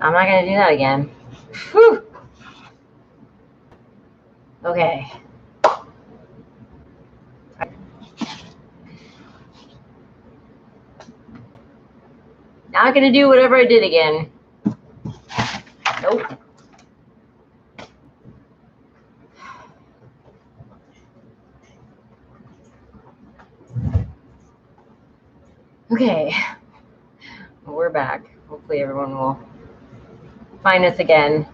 I'm not going to do that again. Whew. Okay. Not going to do whatever I did again. Nope. Okay. We're back. Hopefully everyone will find us again.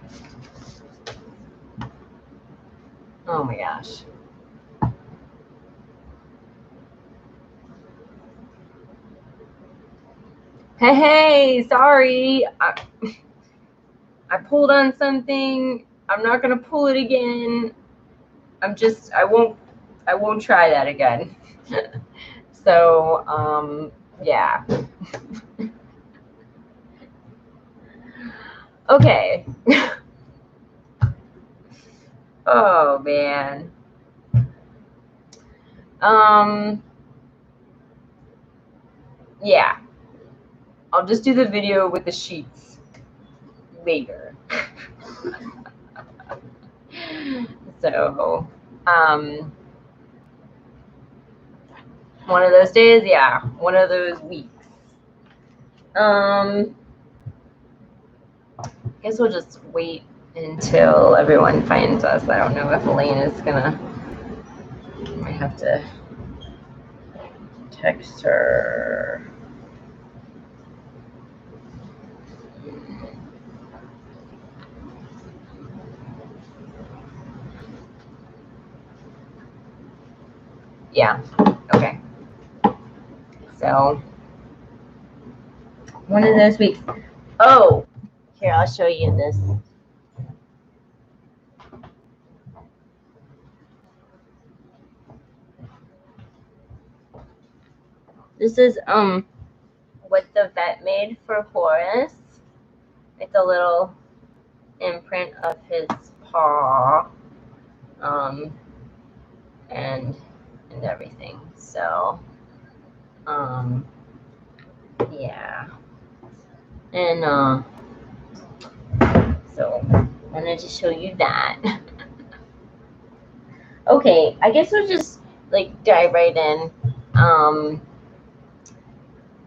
Oh my gosh. Hey, sorry. I pulled on something. I'm not gonna pull it again. I won't try that again. So, yeah. Okay. Oh man. Yeah. I'll just do the video with the sheets later. So, one of those days, yeah, one of those weeks. I guess we'll just wait until everyone finds us. I don't know if Elaine is gonna. I might have to text her. Yeah. Okay. So one of those weeks. Oh, here, I'll show you this. This is what the vet made for Horace. It's a little imprint of his paw, and everything. So, yeah, and so I wanted to show you that. Okay, I guess we'll just like dive right in.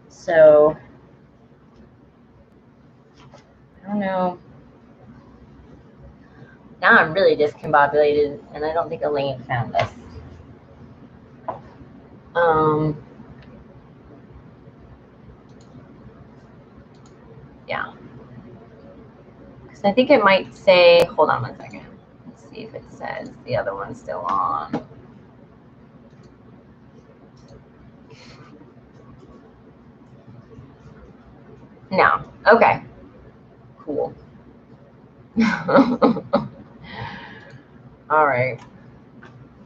So I don't know. Now I'm really discombobulated, and I don't think Elaine found this. Yeah. Because I think it might say, hold on one second. Let's see if it says the other one's still on. No. Okay. Cool. All right.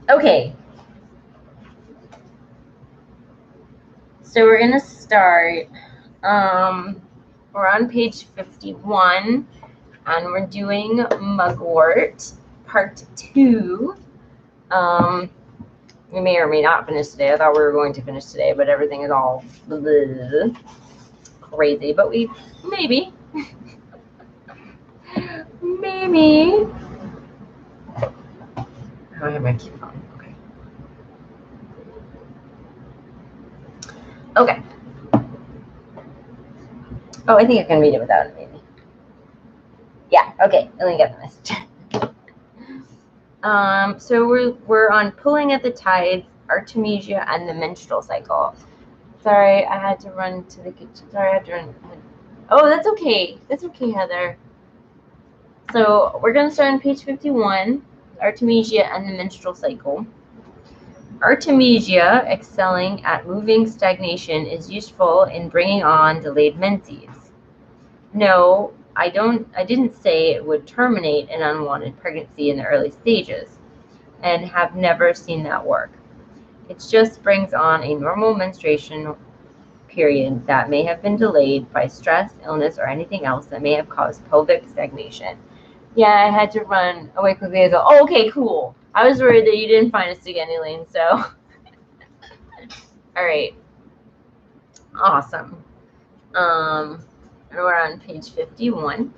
Okay. So we're going to start. We're on page 51, and we're doing Mugwort, part 2. We may or may not finish today. I thought we were going to finish today, but everything is all crazy. But we maybe. Maybe. I don't have my key on. Okay. Okay. Oh, I think I can read it without it, maybe. Yeah. Okay. Let me get the message. So we're on pulling at the tides, Artemisia, and the menstrual cycle. Sorry, I had to run to the kitchen. Sorry, I had to run. Oh, that's okay. That's okay, Heather. So we're going to start on page 51, Artemisia and the menstrual cycle. Artemisia, excelling at moving stagnation, is useful in bringing on delayed menses. No, I didn't say it would terminate an unwanted pregnancy in the early stages, and have never seen that work. It just brings on a normal menstruation period that may have been delayed by stress, illness, or anything else that may have caused pelvic stagnation. Yeah, I had to run away quickly and go, oh, okay, cool. I was worried that you didn't find us again, Elaine, so. All right. Awesome. And we're on page 51.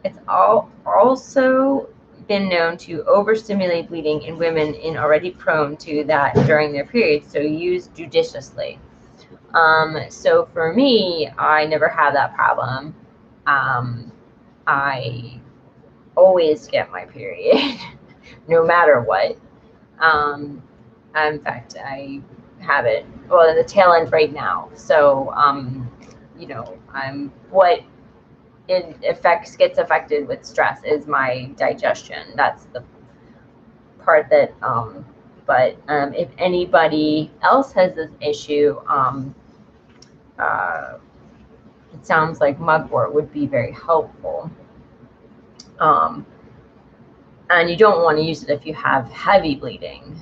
It's also been known to overstimulate bleeding in women already prone to that during their period, so use judiciously. So for me, I never have that problem. I always get my period, no matter what. In fact, I have it, well, in the tail end right now. So, what gets affected with stress is my digestion. That's the part that, if anybody else has this issue, it sounds like mugwort would be very helpful. And you don't want to use it if you have heavy bleeding.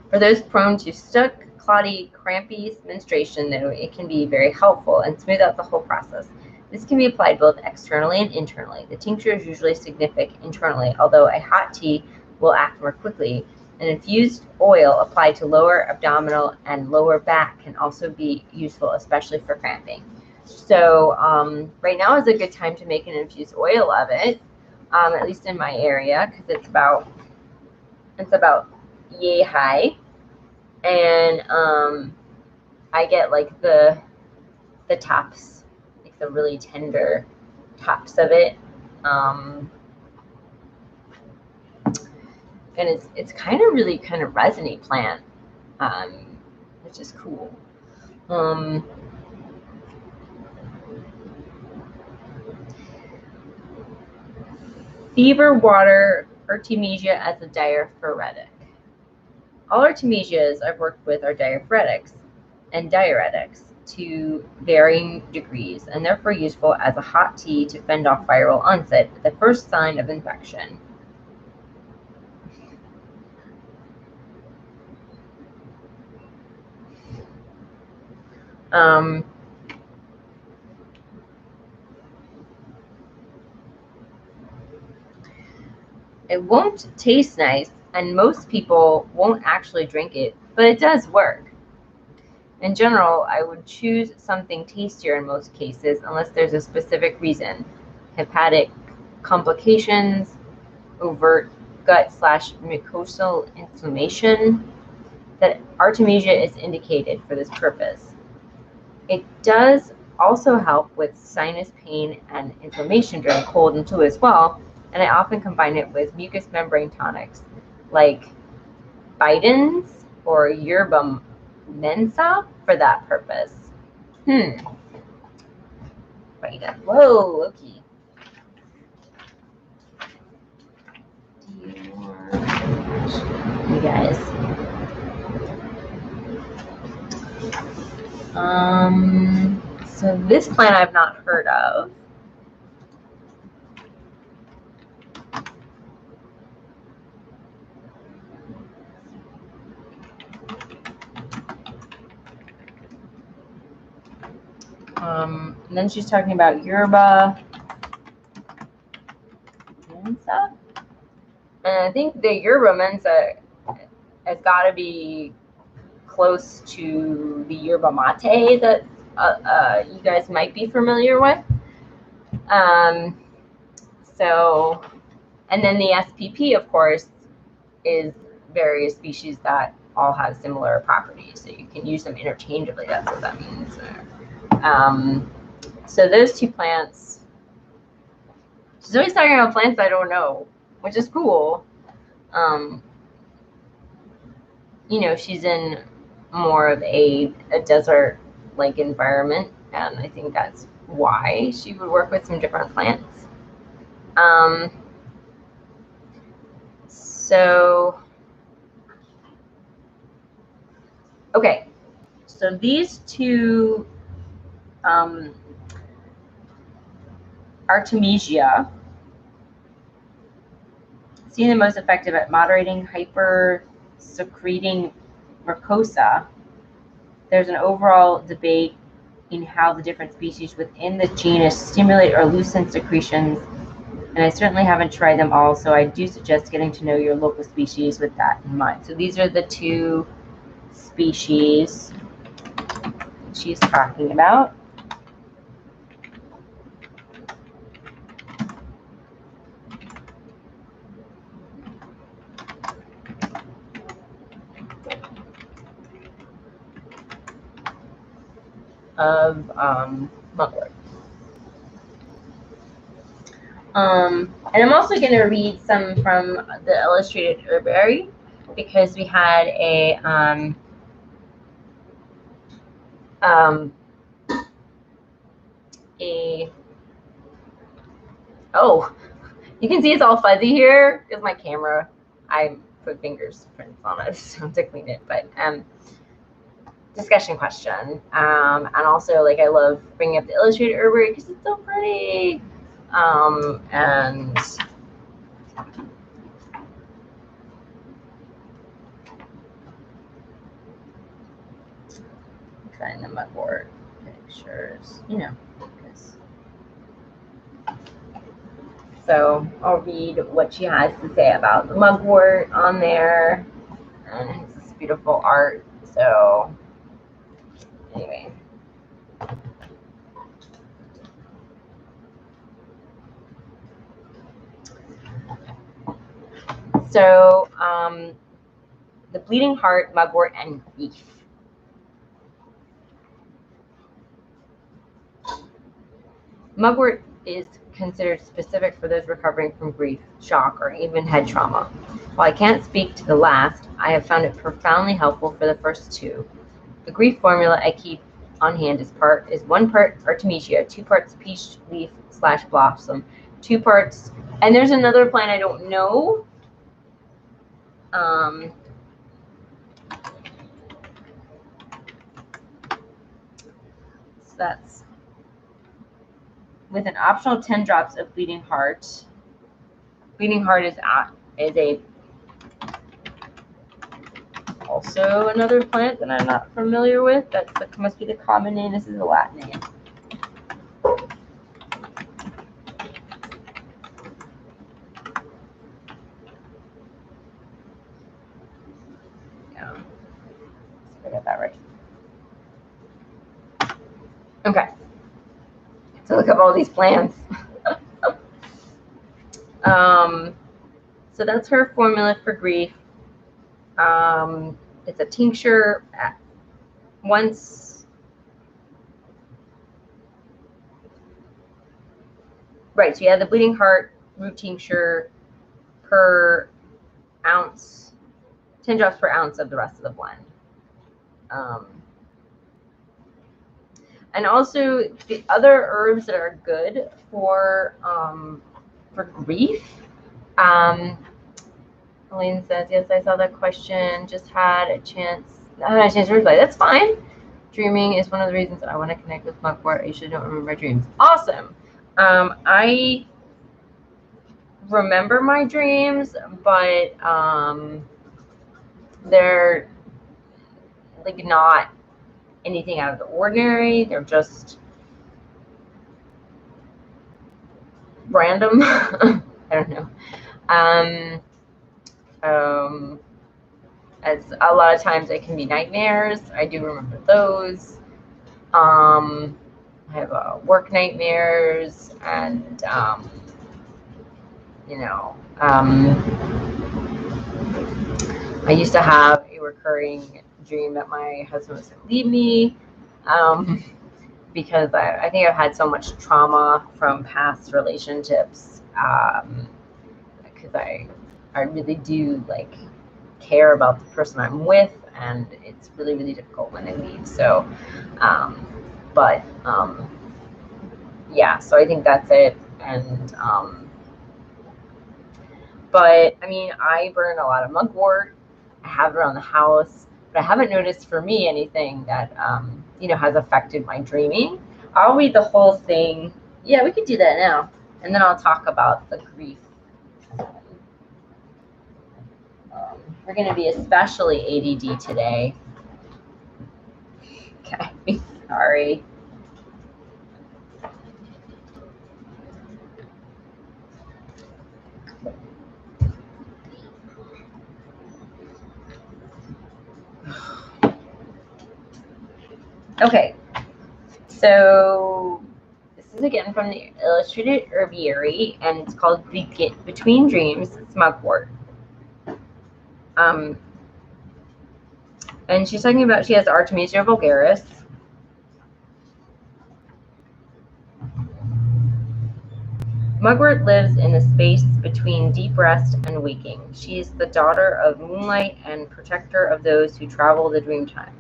For those prone to stuck, clotty, crampy menstruation, though, it can be very helpful and smooth out the whole process. This can be applied both externally and internally. The tincture is usually significant internally, although a hot tea will act more quickly. An infused oil applied to lower abdominal and lower back can also be useful, especially for cramping. So right now is a good time to make an infused oil of it, at least in my area, because it's about yay high, and I get like the tops, like the really tender tops of it, and it's kind of resiny plant, which is cool. Fever water artemisia as a diaphoretic. All artemisias I've worked with are diaphoretics and diuretics to varying degrees, and therefore useful as a hot tea to fend off viral onset, the first sign of infection. It won't taste nice, and most people won't actually drink it, but it does work. In general, I would choose something tastier in most cases, unless there's a specific reason. Hepatic complications, overt gut/mucosal inflammation, that artemisia is indicated for this purpose. It does also help with sinus pain and inflammation during cold and flu as well, and I often combine it with mucous membrane tonics like Biden's or yerba mensa for that purpose. Biden. Whoa, Loki. You guys. So this plant I've not heard of. And then she's talking about yerba mensa. And I think the yerba mensa has got to be close to the yerba mate that you guys might be familiar with. So, and then the SPP, of course, is various species that all have similar properties, so you can use them interchangeably. That's what that means. So those two plants, she's always talking about plants I don't know, which is cool. She's in more of a desert-like environment, and I think that's why she would work with some different plants. Okay, so these two artemisia seem the most effective at moderating hyper-secreting mucosa. There's an overall debate in how the different species within the genus stimulate or loosen secretions, and I certainly haven't tried them all, so I do suggest getting to know your local species with that in mind. So these are the two species. what she's talking about. Of mugwort. And I'm also going to read some from the Illustrated Herbary, because we had a oh, you can see it's all fuzzy here because my camera, I put fingerprints on it so to clean it. But discussion question, and also, like, I love bringing up the Illustrated Herbary because it's so pretty, and kind of mugwort pictures, you know. So I'll read what she has to say about the mugwort on there, and it's this beautiful art. So anyway. So the bleeding heart, mugwort, and grief. Mugwort is considered specific for those recovering from grief, shock, or even head trauma. While I can't speak to the last, I have found it profoundly helpful for the first two. The grief formula I keep on hand is 1 part Artemisia, 2 parts peach leaf / blossom, 2 parts, and there's another plant I don't know. So that's with an optional 10 drops of bleeding heart. Bleeding heart is also another plant that I'm not familiar with. That must be the common name. This is the Latin name. Yeah, let's get that right. Okay, so look up all these plants. So that's her formula for grief. It's a tincture once. Right, so you have the bleeding heart root tincture per ounce, 10 drops per ounce of the rest of the blend. And also the other herbs that are good for grief. Elaine says, yes, I saw that question. Just had a chance. I haven't had a chance to reply. That's fine. Dreaming is one of the reasons I want to connect with mugwort. I usually don't remember my dreams. Awesome. I remember my dreams, but they're like not anything out of the ordinary. They're just random. I don't know. As a lot of times it can be nightmares. I do remember those. I have work nightmares, and you know, I used to have a recurring dream that my husband was going to leave me, because I think I've had so much trauma from past relationships, because I really do like care about the person I'm with, and it's really, really difficult when they leave. So, yeah, so I think that's it. And but I mean, I burn a lot of mugwort. I have it around the house, but I haven't noticed for me anything that you know, has affected my dreaming. I'll read the whole thing. Yeah, we could do that now, and then I'll talk about the grief. We're going to be especially ADD today. Okay, sorry. Okay, So this is again from the Illustrated Herbiary, and it's called Between Dreams. It's Mugwort. And she's talking about, she has Artemisia vulgaris. Mugwort lives in the space between deep rest and waking. She is the daughter of moonlight and protector of those who travel the dream time.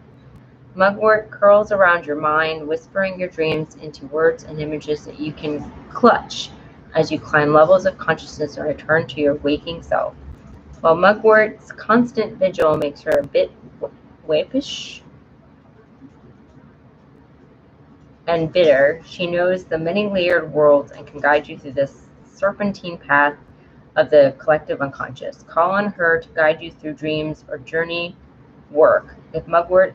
Mugwort curls around your mind, whispering your dreams into words and images that you can clutch as you climb levels of consciousness and return to your waking self. While Mugwort's constant vigil makes her a bit wappish and bitter, she knows the many-layered worlds and can guide you through this serpentine path of the collective unconscious. Call on her to guide you through dreams or journey work. If Mugwort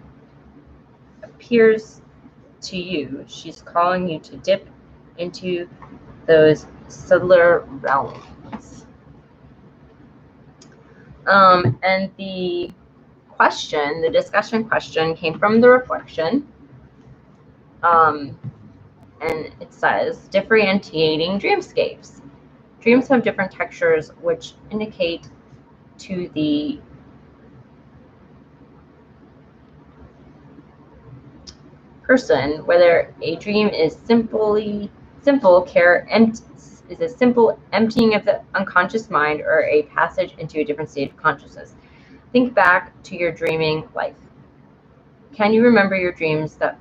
appears to you, she's calling you to dip into those subtler realms. And the question, the discussion question, came from the reflection. And it says, differentiating dreamscapes. Dreams have different textures which indicate to the person whether a dream is a simple emptying of the unconscious mind or a passage into a different state of consciousness. Think back to your dreaming life. Can you remember dreams that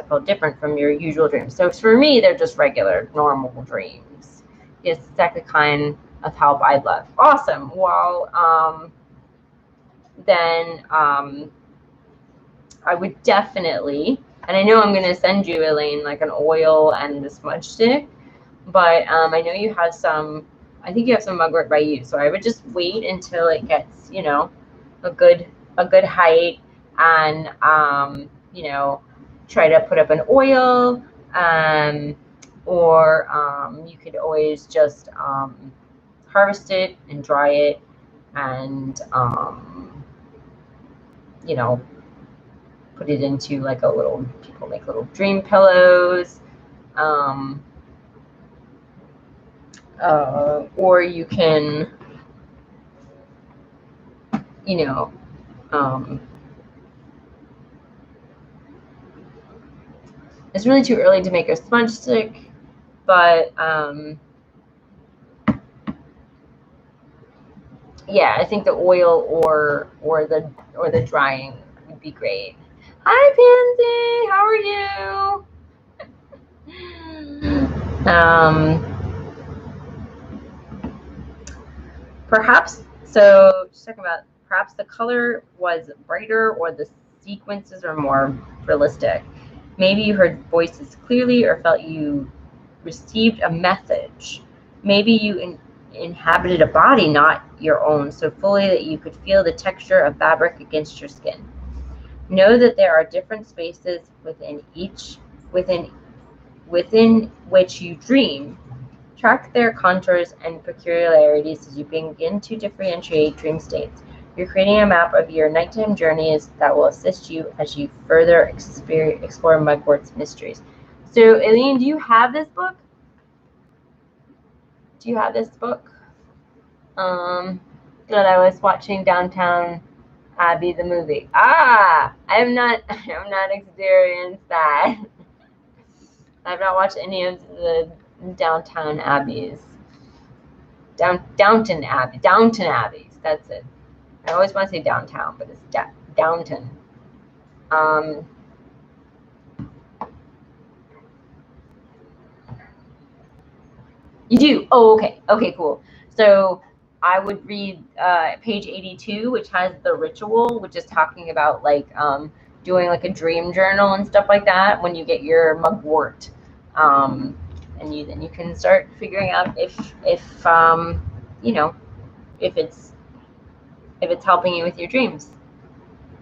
felt different from your usual dreams? So for me, they're just regular, normal dreams. It's exactly kind of how I'd love. Awesome. Well, then I would definitely, and I know I'm going to send you, Elaine, like an oil and the smudge stick, but I know you have some, I think you have some mugwort by you, so I would just wait until it gets, you know, a good height, and you know, try to put up an oil, or you could always just harvest it and dry it, and you know, put it into like a little, people make little dream pillows, or you can, you know, it's really too early to make a sponge stick, but yeah, I think the oil or the drying would be great. Hi, Pansy, how are you? Perhaps, so just talking about, perhaps the color was brighter or the sequences are more realistic. Maybe you heard voices clearly or felt you received a message. Maybe you inhabited a body not your own so fully that you could feel the texture of fabric against your skin. Know that there are different spaces within which you dream. Track their contours and peculiarities as you begin to differentiate dream states. You're creating a map of your nighttime journeys that will assist you as you further explore Mugwort's mysteries. So, Aileen, do you have this book? Do you have this book? That I was watching Downtown Abbey, the movie. I have not experienced that. I've not watched any of the Downtown Abbeys. Downton Abbeys. That's it. I always want to say downtown, but it's Downton. You do? Oh, okay. Okay, cool. So I would read page 82, which has the ritual, which is talking about like doing like a dream journal and stuff like that when you get your mugwort. And then you can start figuring out if you know, if it's helping you with your dreams.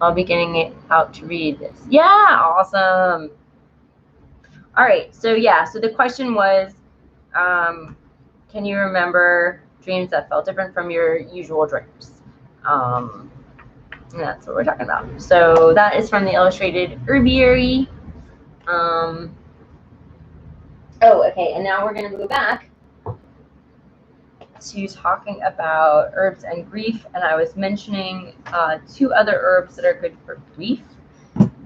I'll be getting it out to read this. Yeah, awesome. All right, so yeah, so the question was, can you remember dreams that felt different from your usual dreams? And that's what we're talking about. So that is from the Illustrated Herbiary. Oh, okay, and now we're going to move back to talking about herbs and grief, and I was mentioning 2 other herbs that are good for grief,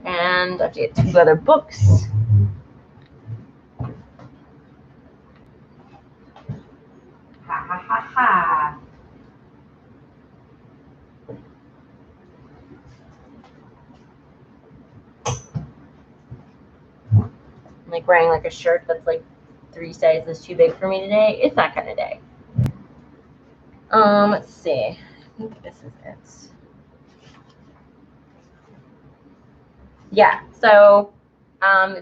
and I have to get 2 other books. Ha ha ha ha. I'm like wearing like a shirt that's like 3 sizes too big for me today. It's that kind of day. Let's see. I think this is it. Yeah, so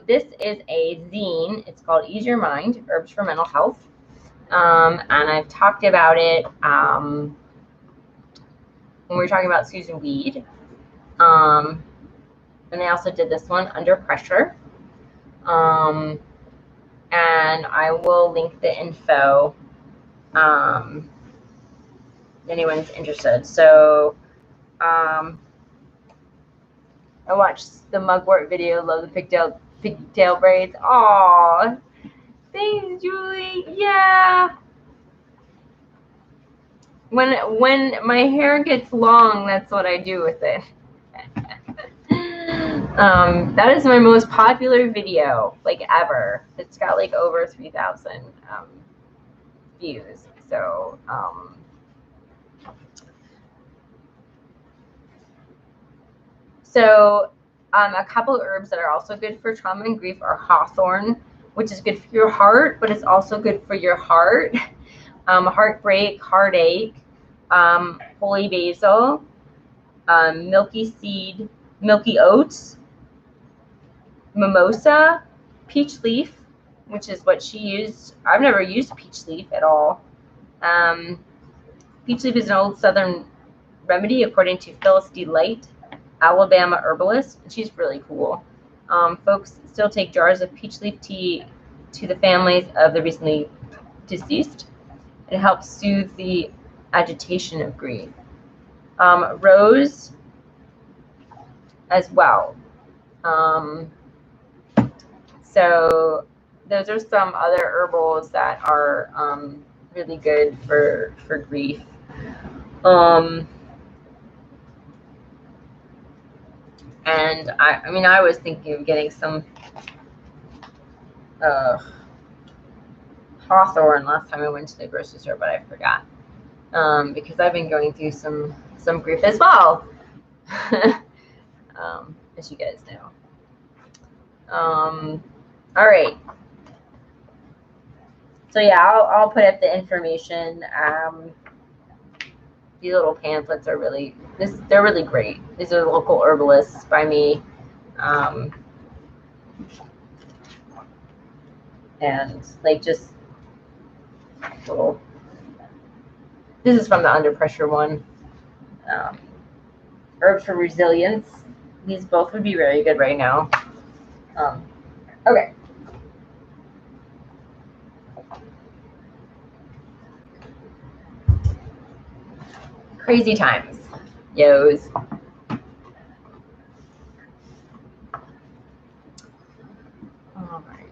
this is a zine. It's called Ease Your Mind, Herbs for Mental Health. And I've talked about it when we were talking about Susan Weed. And I also did this one, Under Pressure. And I will link the info if anyone's interested. So I watched the mugwort video, love the pigtail braids. Aw, thanks, Julie. Yeah. When my hair gets long, that's what I do with it. That is my most popular video, like, ever. It's got like over 3,000 views. So a couple of herbs that are also good for trauma and grief are hawthorn, which is good for your heart, but it's also good for your heart. Heartbreak, heartache, holy basil, milky oats, mimosa, peach leaf, which is what she used. I've never used peach leaf at all. Peach leaf is an old Southern remedy, according to Phyllis D. Light, Alabama herbalist. She's really cool. Folks still take jars of peach leaf tea to the families of the recently deceased. It helps soothe the agitation of grief. Rose as well. So those are some other herbals that are really good for grief. And I was thinking of getting some hawthorn last time I went to the grocery store, but I forgot because I've been going through some grief as well, as you guys know. All right. So yeah, I'll put up the information. These little pamphlets are they're really great. These are local herbalists by me. And like just little, this is from the Under Pressure one. Herbs for Resilience. These both would be very good right now. Okay. Crazy times, yos. All right.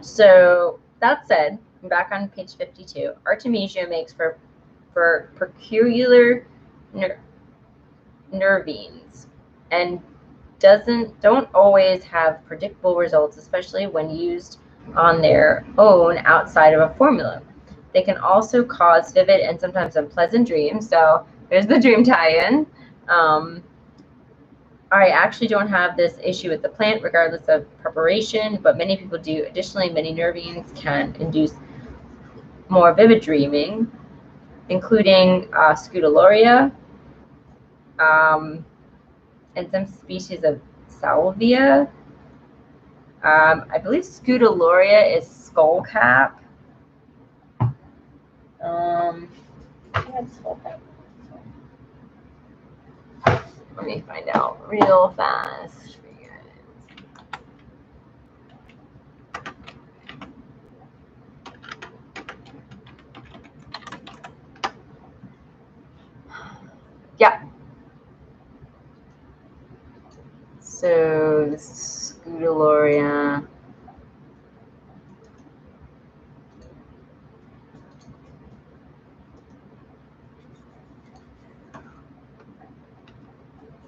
So that said, I'm back on page 52. Artemisia makes for peculiar nervines and don't always have predictable results, especially when used on their own outside of a formula. They can also cause vivid and sometimes unpleasant dreams. So there's the dream tie-in. I actually don't have this issue with the plant, regardless of preparation, but many people do. Additionally, many nervines can induce more vivid dreaming, including Scutelloria, and some species of salvia. I believe Scutelloria is skullcap. Skullcap. Let me find out real fast for you guys. Yeah. So this is Scutelloria.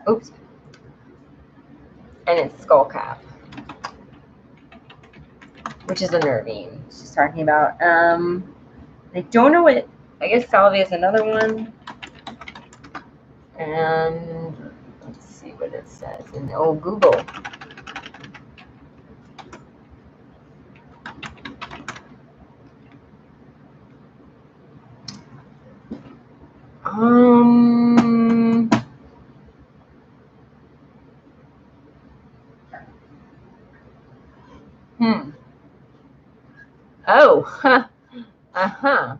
Oops. And it's skullcap, which is a nervine she's talking about. I don't know what, I guess salvia is another one. And let's see what it says in Google. Oh, huh. Uh-huh.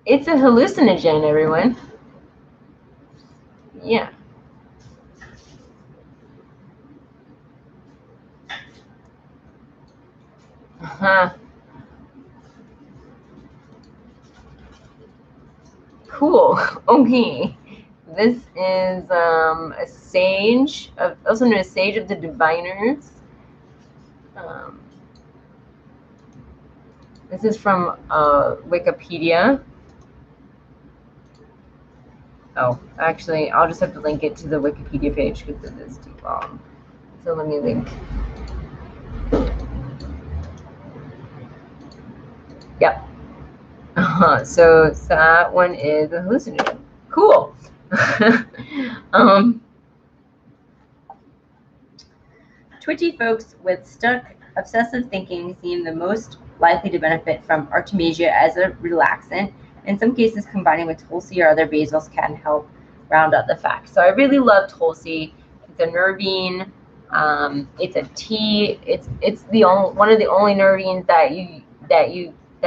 It's a hallucinogen, everyone. Yeah. Uh-huh. Cool. Okay. This is a sage, also known as Sage of the Diviners. This is from Wikipedia. Oh, actually, I'll just have to link it to the Wikipedia page because it is too long. So let me link. Yep. So that one is a hallucinogen. Cool. Twitchy folks with stuck obsessive thinking seem the most likely to benefit from artemisia as a relaxant. In some cases, combining with Tulsi or other basils can help round out the facts. So I really love Tulsi. It's a nervine. It's a tea. It's the only one of the only nervines that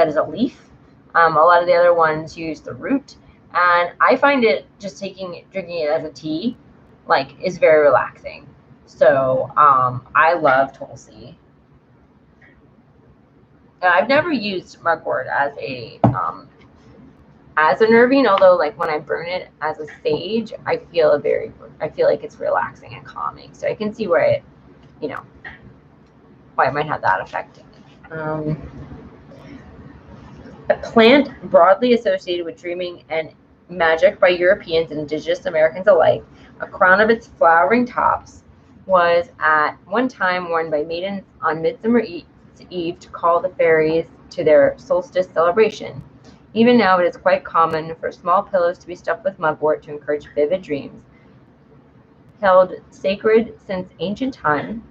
is a leaf. A lot of the other ones use the root, and I find it just drinking it as a tea, like, is very relaxing. So I love Tulsi. I've never used mugwort as a nervine, although like when I burn it as a sage, I feel like it's relaxing and calming. So I can see where it, why it might have that effect. A plant broadly associated with dreaming and magic by Europeans and indigenous Americans alike, a crown of its flowering tops was at one time worn by maidens on Midsummer Eve to call the fairies to their solstice celebration. Even now, it is quite common for small pillows to be stuffed with mugwort to encourage vivid dreams. Held sacred since ancient times,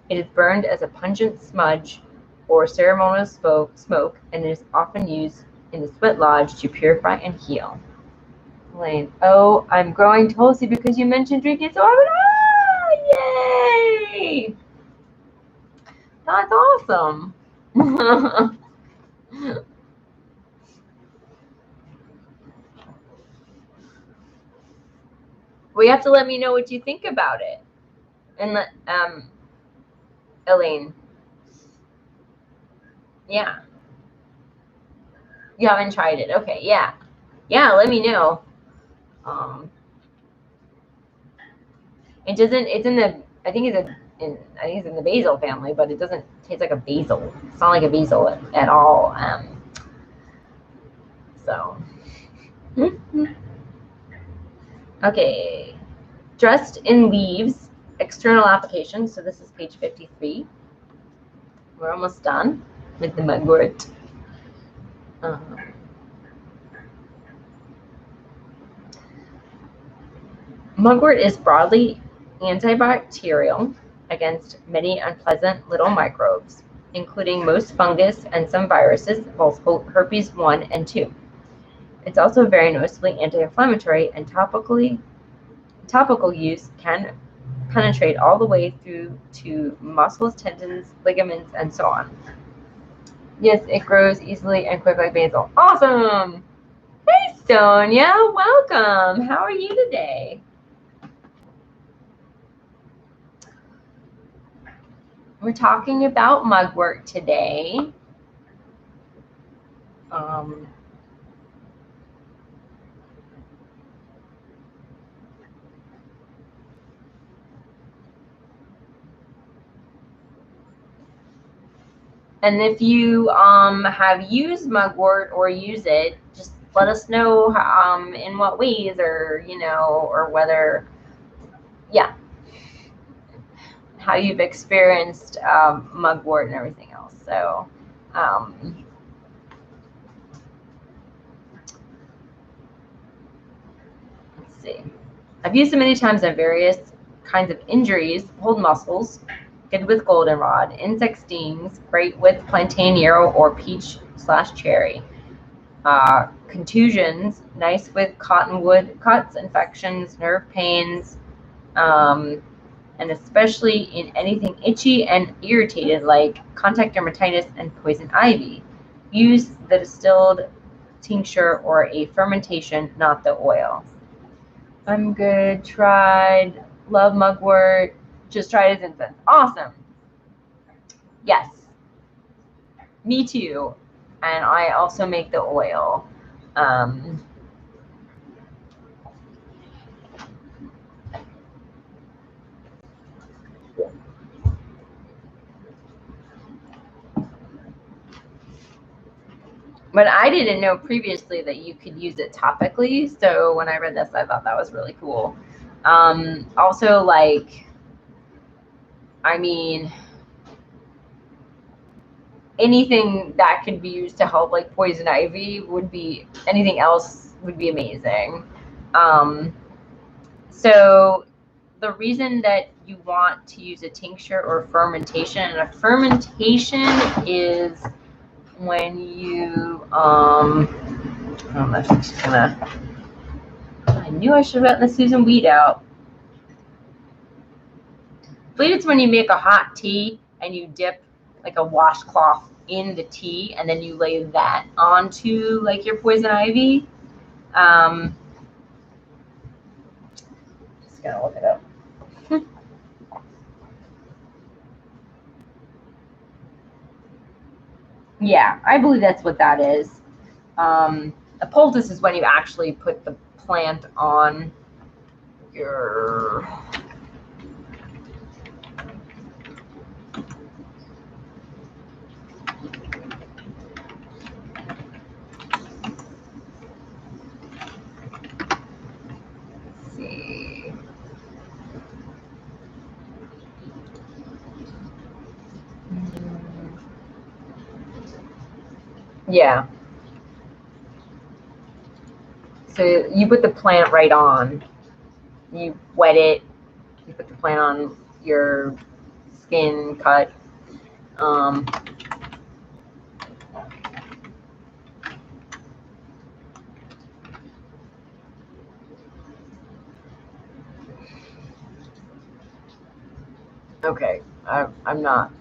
it is burned as a pungent smudge or ceremonial smoke, and it is often used in the sweat lodge to purify and heal. Elaine, oh, I'm growing Tulsi because you mentioned drinking, so yay! That's awesome. Well, you have to let me know what you think about it. And Elaine. Yeah. You haven't tried it. Okay, yeah. Yeah, let me know. It doesn't, it's in the, I think it's in the basil family, but it doesn't taste like a basil. It's not like a basil at all. So. Okay. Dressed in leaves, external applications. So this is page 53. We're almost done with the mugwort. Mugwort is broadly antibacterial against many unpleasant little microbes, including most fungus and some viruses, both herpes 1 and 2. It's also very noticeably anti-inflammatory, and topical use can penetrate all the way through to muscles, tendons, ligaments, and so on. Yes, it grows easily and quick like basil. Awesome! Hey, Sonia, welcome. How are you today? We're talking about mugwort today. And if you have used mugwort or use it, just let us know in what ways, or or whether, yeah, how you've experienced mugwort and everything else. So let's see. I've used it many times on various kinds of injuries, pulled muscles, good with goldenrod, insect stings, great with plantain, yarrow, or peach/cherry. Contusions, nice with cottonwood cuts, infections, nerve pains, and especially in anything itchy and irritated like contact dermatitis and poison ivy. Use the distilled tincture or a fermentation, not the oil. I'm good. Tried. Love mugwort. Just tried as incense. Awesome. Yes. Me too. And I also make the oil. But I didn't know previously that you could use it topically. So when I read this, I thought that was really cool. Also, like, I mean, anything that could be used to help, like poison ivy, would be, anything else would be amazing. So the reason that you want to use a tincture or fermentation, and a fermentation is when you I don't know if she's gonna, I knew I should have gotten the Susan Weed out. I believe it's when you make a hot tea and you dip like a washcloth in the tea, and then you lay that onto like your poison ivy. Just gonna look it up. Yeah, I believe that's what that is. A poultice is when you actually put the plant on your yeah. So you put the plant right on. You wet it. You put the plant on your skin cut. Okay, I'm not.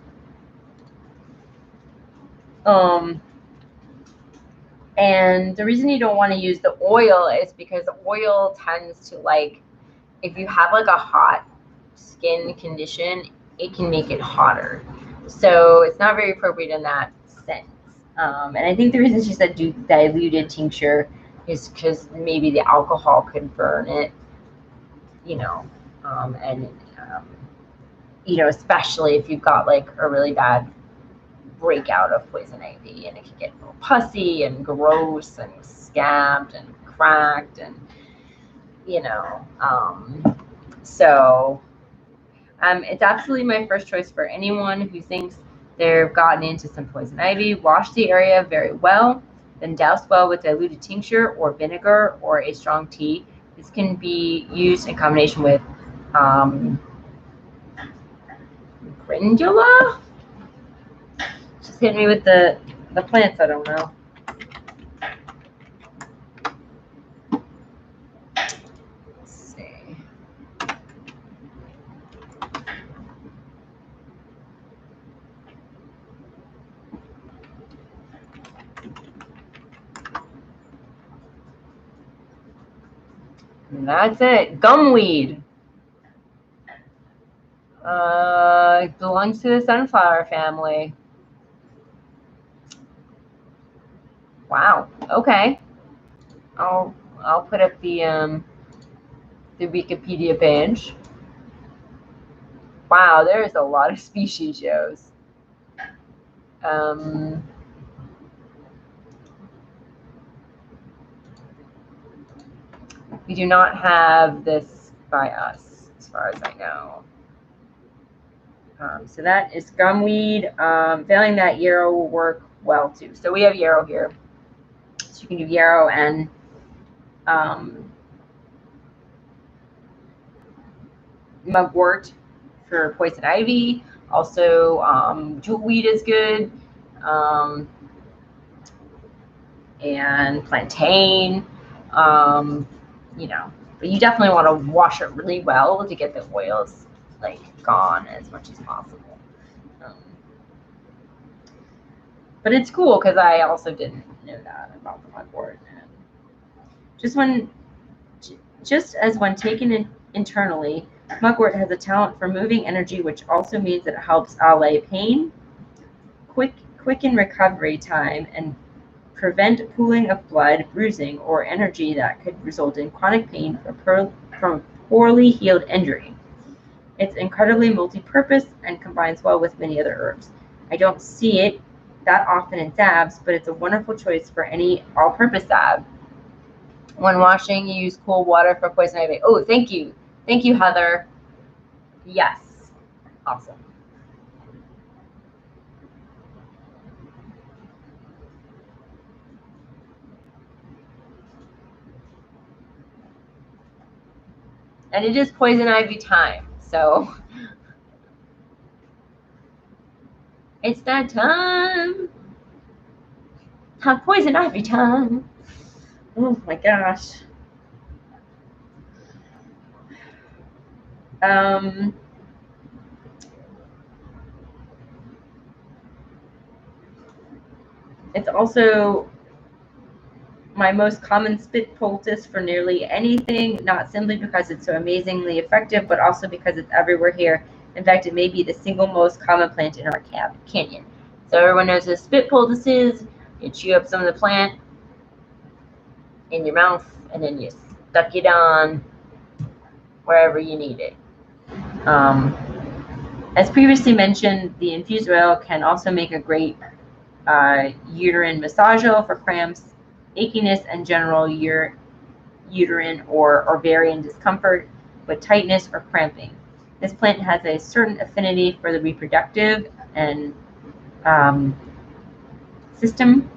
And the reason you don't want to use the oil is because oil tends to, like, if you have like a hot skin condition, it can make it hotter. So it's not very appropriate in that sense. And I think the reason she said do diluted tincture is because maybe the alcohol could burn it, especially if you've got like a really bad breakout of poison ivy, and it can get a little pussy and gross and scabbed and cracked, and so it's absolutely my first choice for anyone who thinks they've gotten into some poison ivy. Wash the area very well, then douse well with diluted tincture or vinegar or a strong tea. This can be used in combination with Grindula. Just hit me with the plants, I don't know. Let's see. And that's it. Gumweed. It belongs to the sunflower family. Wow. Okay. I'll put up the Wikipedia page. Wow, there's a lot of species shows. We do not have this by us, as far as I know. So that is gumweed. Failing that, yarrow will work well too. So we have yarrow here. So you can do yarrow and mugwort for poison ivy. Also, jewelweed is good. And plantain. You know, but you definitely want to wash it really well to get the oils like gone as much as possible. But it's cool because I also didn't know that about the mugwort. Just as when taken in internally, mugwort has a talent for moving energy, which also means that it helps allay pain, quicken recovery time, and prevent pooling of blood, bruising, or energy that could result in chronic pain from poorly healed injury. It's incredibly multi-purpose and combines well with many other herbs. I don't see it that often in salves, but it's a wonderful choice for any all-purpose salve. When washing, use cool water for poison ivy. Oh, thank you. Thank you, Heather. Yes. Awesome. And it is poison ivy time, so it's that time. Have poison ivy time. Oh my gosh. It's also my most common spit poultice for nearly anything, not simply because it's so amazingly effective, but also because it's everywhere here. In fact, it may be the single most common plant in our canyon. So everyone knows what spit poultice is. You chew up some of the plant in your mouth, and then you stuck it on wherever you need it. As previously mentioned, the infused oil can also make a great uterine massage oil for cramps, achiness, and general uterine or ovarian discomfort with tightness or cramping. This plant has a certain affinity for the reproductive and system,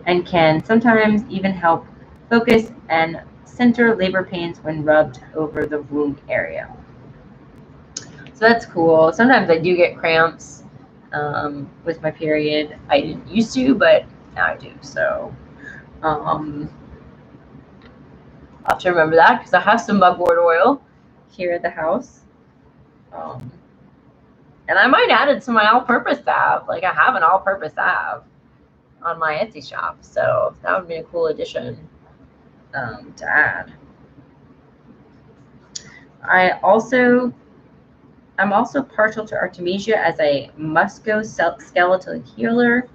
and can sometimes even help focus and center labor pains when rubbed over the womb area. So that's cool. Sometimes I do get cramps with my period. I didn't used to, but now I do. So I'll have to remember that because I have some mugwort oil here at the house. And I might add it to my all-purpose salve. Like I have an all-purpose salve on my Etsy shop. So that would be a cool addition to add. I'm also partial to Artemisia as a musculoskeletal healer.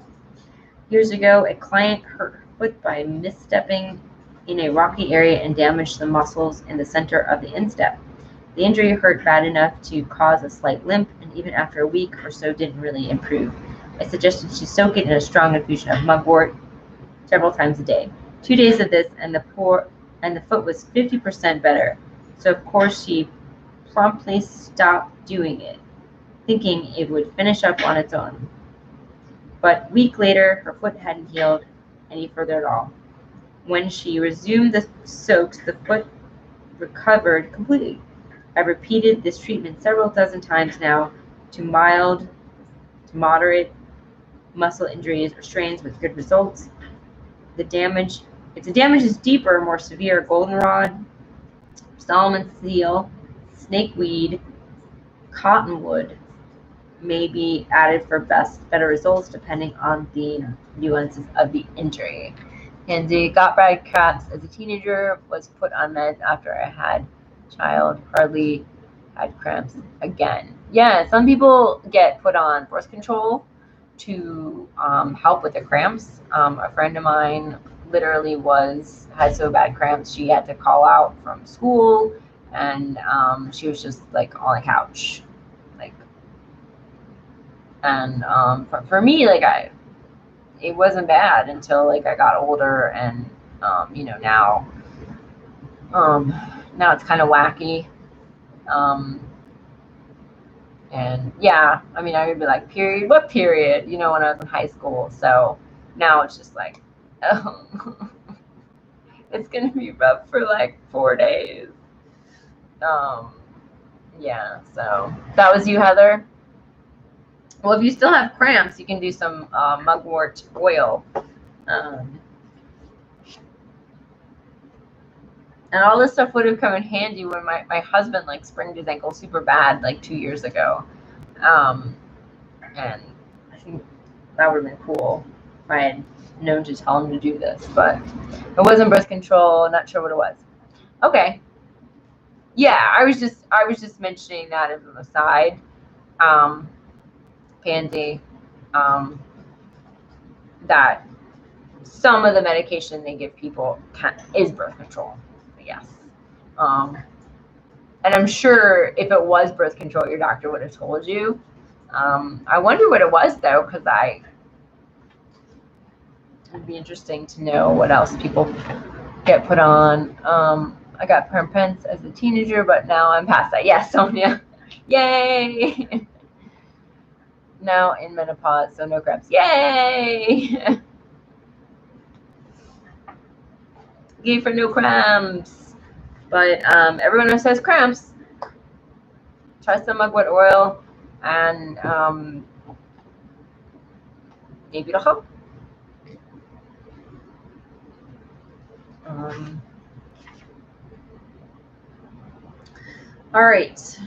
Years ago, a client hurt her foot by misstepping in a rocky area and damaged the muscles in the center of the instep. The injury hurt bad enough to cause a slight limp, and even after a week or so didn't really improve. I suggested she soak it in a strong infusion of mugwort several times a day. 2 days of this, and the foot was 50% better. So of course she promptly stopped doing it, thinking it would finish up on its own. But a week later, her foot hadn't healed any further at all. When she resumed the soaks, the foot recovered completely. I've repeated this treatment several dozen times now to mild to moderate muscle injuries or strains with good results. If the damage is deeper, more severe, goldenrod, Solomon seal, snakeweed, cottonwood may be added for better results depending on the nuances of the injury. And the got bad cramps as a teenager, was put on meds after I had child, hardly had cramps again. Yeah, some people get put on birth control to help with the cramps. A friend of mine literally had so bad cramps she had to call out from school, and she was just like on the couch, like. And for me, like it wasn't bad until like I got older, and you know, now it's kind of wacky. And yeah, I mean, I would be like, period, what period? You know, when I was in high school. So now it's just like, oh, it's gonna be rough for like 4 days. Yeah. So that was you, Heather. Well, if you still have cramps, you can do some mugwort oil. And all this stuff would have come in handy when my husband like sprained his ankle super bad like 2 years ago. And I think that would have been cool if I had known to tell him to do this, but it wasn't birth control. Not sure what it was. Okay. Yeah, I was just mentioning that as an aside. Pansy, that some of the medication they give people is birth control. Yes. And I'm sure if it was birth control, your doctor would have told you. I wonder what it was though, because it'd be interesting to know what else people get put on. I got pence as a teenager, but now I'm past that. Yes, Sonia. Yay! Now in menopause, so no cramps. Yay! Yay for no cramps. But everyone else has cramps. Try some mugwort oil, and maybe it'll help. All right.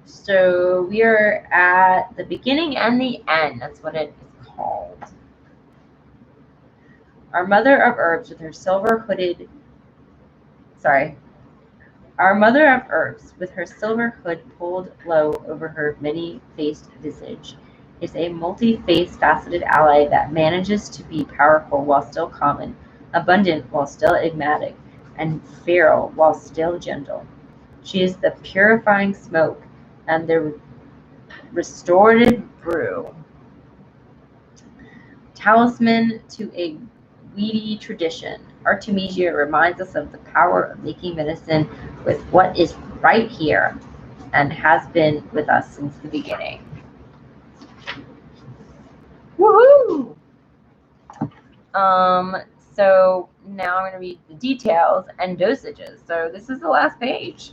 So we are at the beginning and the end. That's what it is called. Our mother of herbs with her silver hood pulled low over her many-faced visage is a multi-faceted ally that manages to be powerful while still common, abundant while still enigmatic, and feral while still gentle. She is the purifying smoke and the restorative brew. Talisman to a weedy tradition, Artemisia reminds us of the power of making medicine with what is right here and has been with us since the beginning. Woohoo! So now I'm going to read the details and dosages. So this is the last page.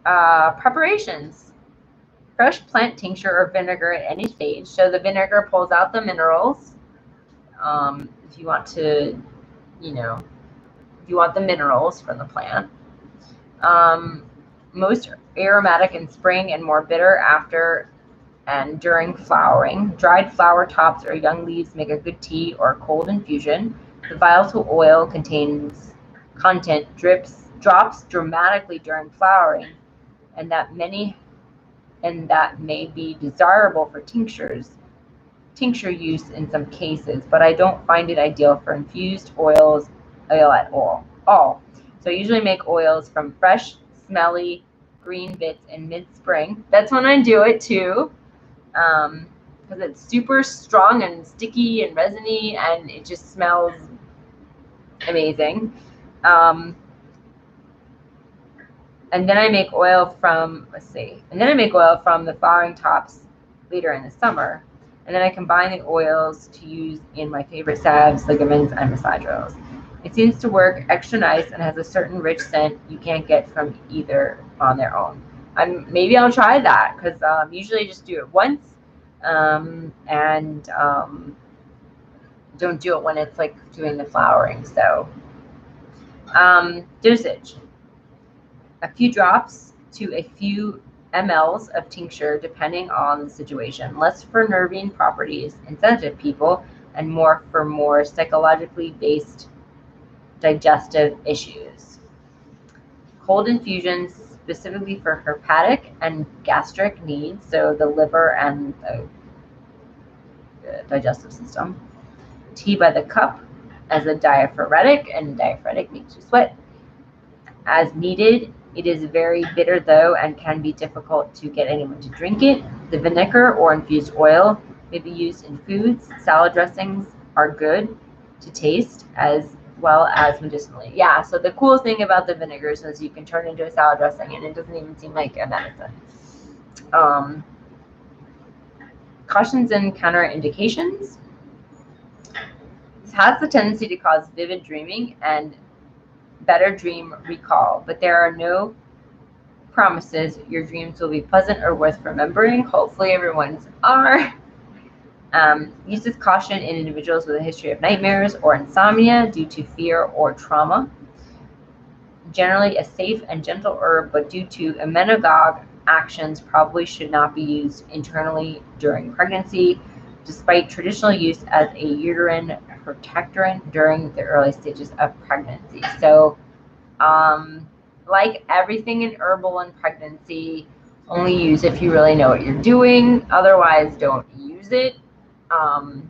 Preparations. Fresh plant tincture or vinegar at any stage. So the vinegar pulls out the minerals. If you want to, if you want the minerals from the plant. Most aromatic in spring and more bitter after and during flowering. Dried flower tops or young leaves make a good tea or cold infusion. The volatile oil content drops dramatically during flowering, and that may be desirable for tincture use in some cases, but I don't find it ideal for infused oil at all. So I usually make oils from fresh, smelly green bits in mid-spring. That's when I do it too, because it's super strong and sticky and resiny, and it just smells amazing. And then I make oil from, the flowering tops later in the summer. And then I combine the oils to use in my favorite salves, ligaments, and massage oils. It seems to work extra nice and has a certain rich scent you can't get from either on their own. Maybe I'll try that, because usually I just do it once, and don't do it when it's like doing the flowering. So dosage. A few drops to a few mLs of tincture depending on the situation. Less for nervine properties in sensitive people, and more for more psychologically based digestive issues. Cold infusions specifically for hepatic and gastric needs, so the liver and the digestive system. Tea by the cup as a diaphoretic, and diaphoretic makes you sweat. As needed It is very bitter though and can be difficult to get anyone to drink it. The vinegar or infused oil may be used in foods. Salad dressings are good to taste as well as medicinally. Yeah, so the cool thing about the vinegars is you can turn it into a salad dressing and it doesn't even seem like a medicine. Cautions and counterindications. This has the tendency to cause vivid dreaming and better dream recall, but there are no promises your dreams will be pleasant or worth remembering. Hopefully everyone's are. Use with caution in individuals with a history of nightmares or insomnia due to fear or trauma. Generally a safe and gentle herb, but due to emmenagogue actions probably should not be used internally during pregnancy, despite traditional use as a uterine protectorant during the early stages of pregnancy. So like everything in herbal and pregnancy, only use if you really know what you're doing. Otherwise, don't use it. And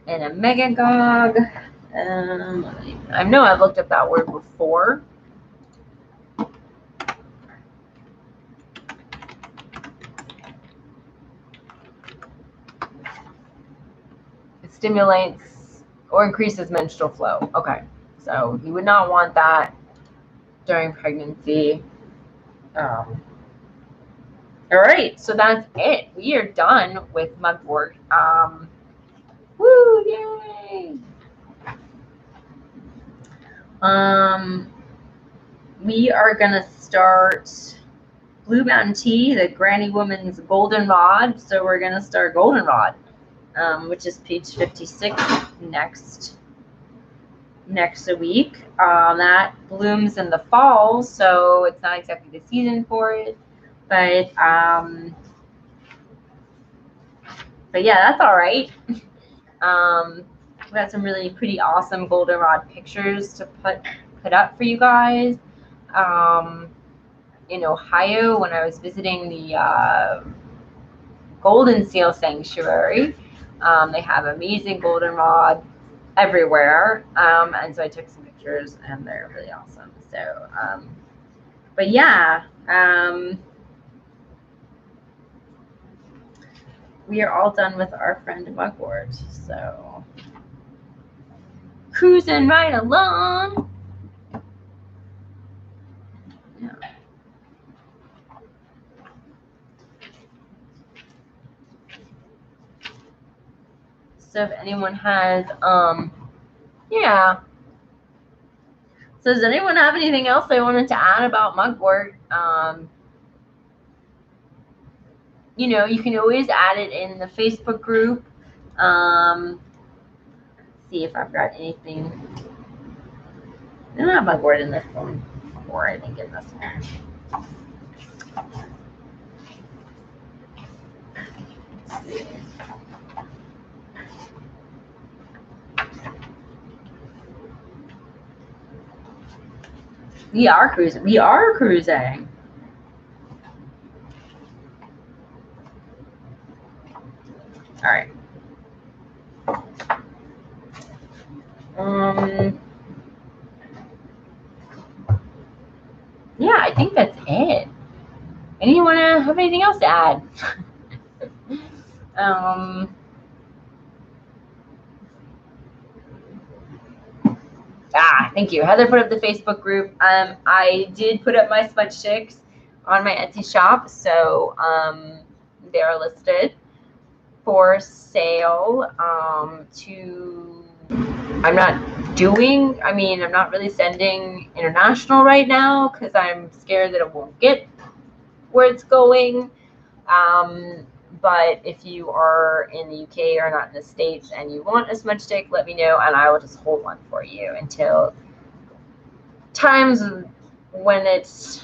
in a megagog, I know I've looked up that word before. It stimulates or increases menstrual flow. Okay, so you would not want that during pregnancy. All right, so that's it. We are done with mugwort. Woo, yay! We are gonna start Blue Mountain Tea, the Granny Woman's Goldenrod. So we're gonna start Goldenrod, which is page 56 next week. That blooms in the fall, so it's not exactly the season for it, but yeah, that's all right. We got some really pretty awesome goldenrod pictures to put up for you guys. In Ohio, when I was visiting the Golden Seal Sanctuary, they have amazing goldenrod everywhere, and so I took some pictures, and they're really awesome. So, but yeah, we are all done with our friend Mugwort, so cruising right along. Yeah. So if anyone has, yeah. So does anyone have anything else they wanted to add about mugwort? You can always add it in the Facebook group. Let's see if I've got anything. I don't have mugwort in this one, or I think in this one. Let's see. We are cruising. We are cruising. All right. Yeah, I think that's it. Anyone have anything else to add? Thank you. Heather put up the Facebook group. I did put up my smudge sticks on my Etsy shop, so they're listed for sale. I'm not really sending international right now because I'm scared that it won't get where it's going. But if you are in the UK or not in the States and you want a smudge stick, let me know and I will just hold one for you until times when it's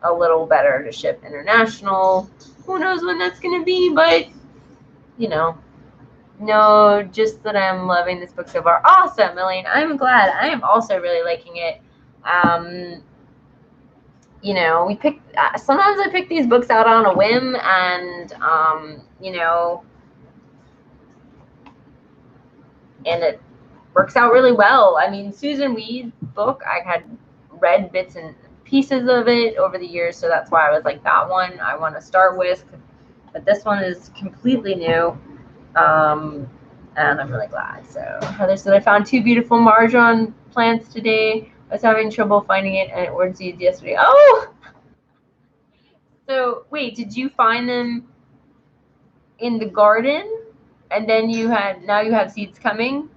a little better to ship international. Who knows when that's going to be, but just that I'm loving this book so far. Awesome, Elaine. I'm glad. I am also really liking it. We pick. Sometimes I pick these books out on a whim, and and it works out really well. I mean, Susan Weed book. I had read bits and pieces of it over the years, so that's why I was like, that one I want to start with. But this one is completely new, and I'm really glad. So Heather said, I found 2 beautiful marjoram plants today. I was having trouble finding it, and it ordered seeds yesterday. Oh! So wait, did you find them in the garden, and then now you have seeds coming?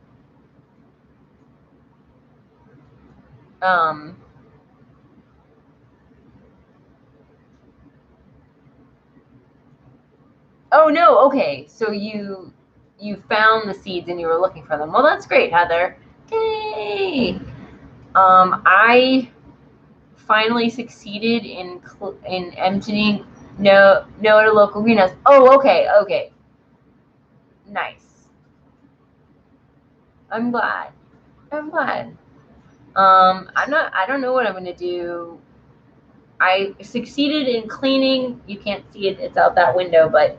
Oh no, okay. So you found the seeds and you were looking for them. Well, that's great, Heather. Yay! I finally succeeded in emptying no at a local greenhouse. Oh, okay. Nice. I'm glad. I don't know what I'm gonna do. I succeeded in cleaning. You can't see it, it's out that window, but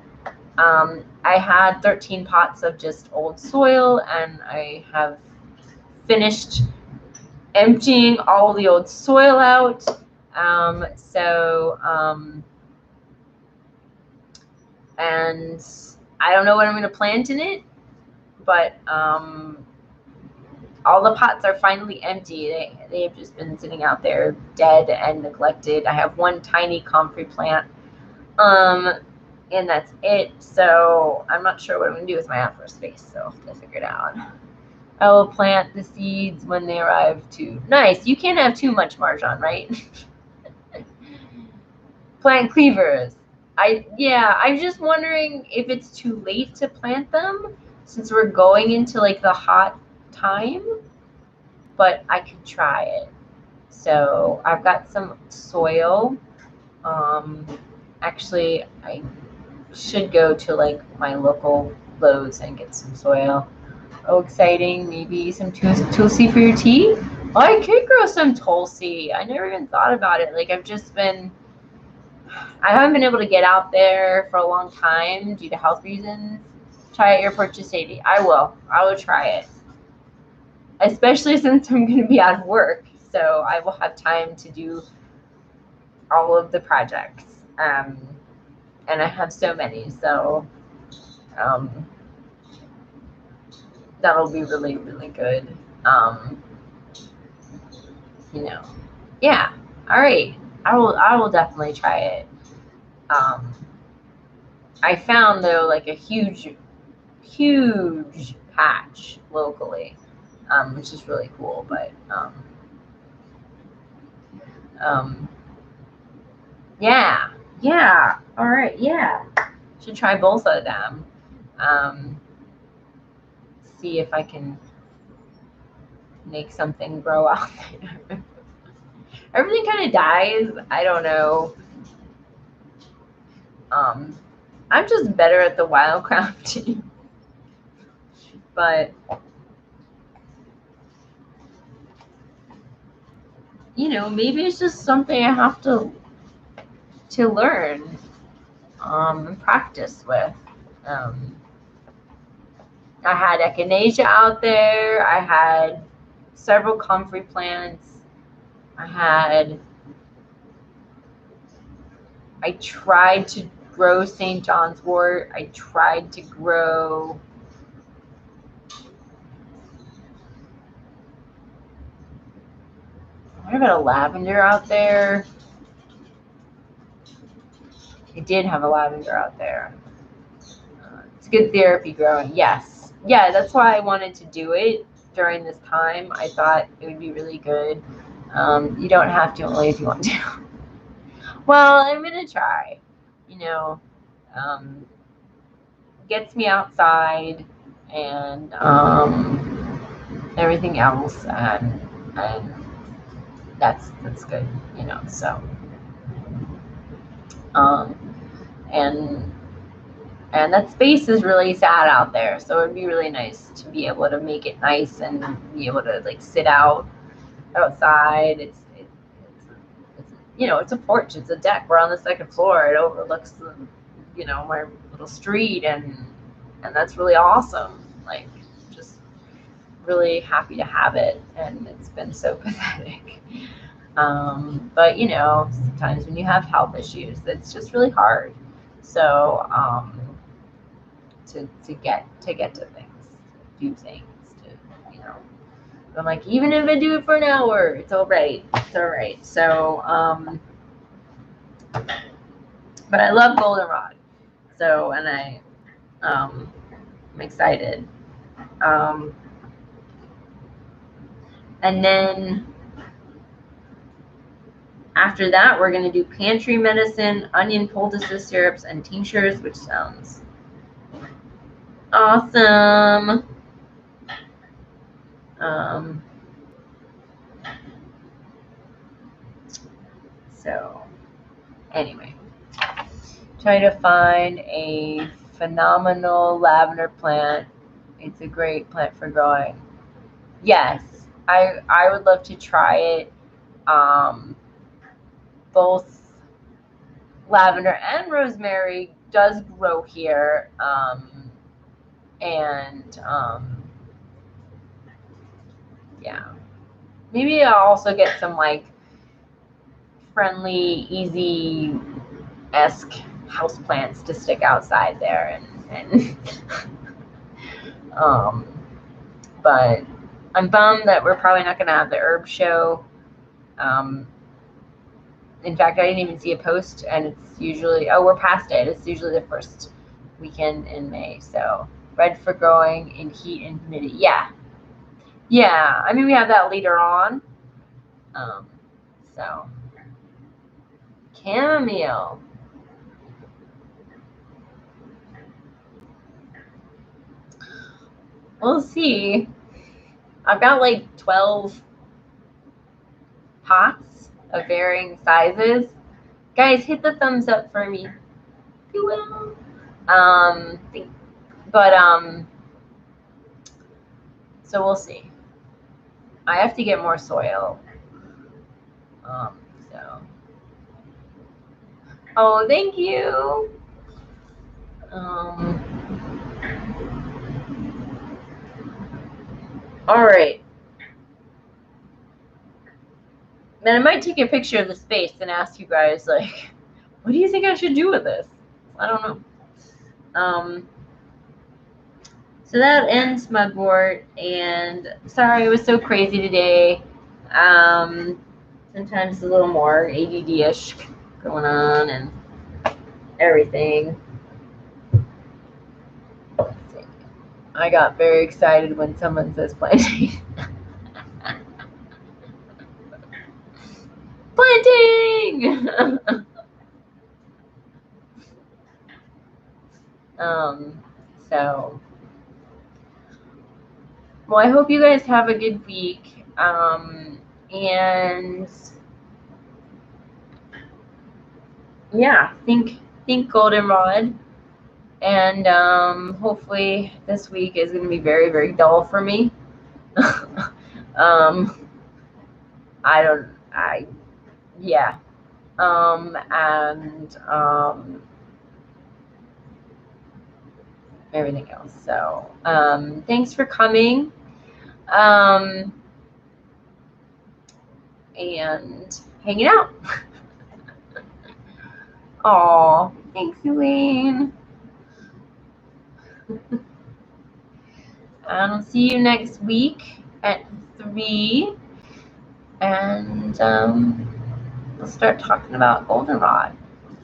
I had 13 pots of just old soil, and I have finished emptying all the old soil out. And I don't know what I'm going to plant in it, but all the pots are finally empty. They have just been sitting out there dead and neglected. I have one tiny comfrey plant, and that's it. So I'm not sure what I'm going to do with my outdoor space, so I'll have to figure it out. I will plant the seeds when they arrive too. Nice. You can't have too much marjoram, right? Plant cleavers. I'm just wondering if it's too late to plant them since we're going into like the hot time, but I could try it. So I've got some soil. Actually, I should go to like my local Lowe's and get some soil. Oh, exciting. Maybe some tulsi for your tea? Oh, I could grow some tulsi. I never even thought about it. Like, I haven't been able to get out there for a long time due to health reasons. Try at your purchase, Sadie. I will try it. Especially since I'm going to be out of work. So I will have time to do all of the projects. And I have so many. So that'll be really, really good. Yeah. All right. I will definitely try it. I found though like a huge patch locally, which is really cool. But yeah. All right. Yeah. Should try both of them. See if I can make something grow out there. Everything kind of dies. I don't know. I'm just better at the wild crafting. But maybe it's just something I have to learn and practice with. I had echinacea out there. I had several comfrey plants. I tried to grow St. John's wort. I tried to grow what about a lavender out there? I did have a lavender out there. It's good therapy growing. Yes. Yeah, that's why I wanted to do it during this time. I thought it would be really good. You don't have to only if you want to. Well, I'm going to try. Gets me outside and everything else. And that's good, so. And that space is really sad out there, so it'd be really nice to be able to make it nice and be able to like sit outside. It's it's a porch, it's a deck. We're on the second floor. It overlooks my little street, and that's really awesome. Like, just really happy to have it, and it's been so pathetic. But you know, sometimes when you have health issues, it's just really hard. So to get to things, do things, to, you know. I'm like, even if I do it for an hour, it's all right. It's all right. So but I love goldenrod. So, and I'm excited. And then after that, we're going to do pantry medicine, onion poultices, syrups, and tinctures, which sounds awesome. So anyway, try to find a phenomenal lavender plant. It's a great plant for growing. Yes, I would love to try it. Both lavender and rosemary does grow here, and yeah, maybe I'll also get some like friendly, easy-esque houseplants to stick outside there, and but I'm bummed that we're probably not going to have the herb show. In fact, I didn't even see a post, and it's usually, oh, we're past it. It's usually the first weekend in May. So, red for growing in heat and humidity. Yeah. Yeah. I mean, we have that later on. So, chamomile. We'll see. I've got like 12 pots of varying sizes. Guys, hit the thumbs up for me. You will. So we'll see. I have to get more soil. So. Oh, thank you. All right. Then I might take a picture of the space and ask you guys, like, what do you think I should do with this? I don't know. So that ends Mugwort, and sorry it was so crazy today. Sometimes a little more ADD-ish going on and everything. I got very excited when someone says planting. Planting! So, well, I hope you guys have a good week. And yeah, think goldenrod. And hopefully this week is going to be very, very dull for me. Yeah. And everything else. So thanks for coming. And hanging out. Aw, thanks, Elaine. I'll see you next week at 3. And we'll start talking about goldenrod.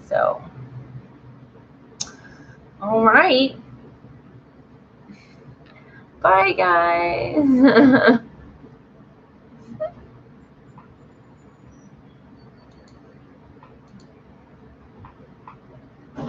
So, all right. Bye, guys.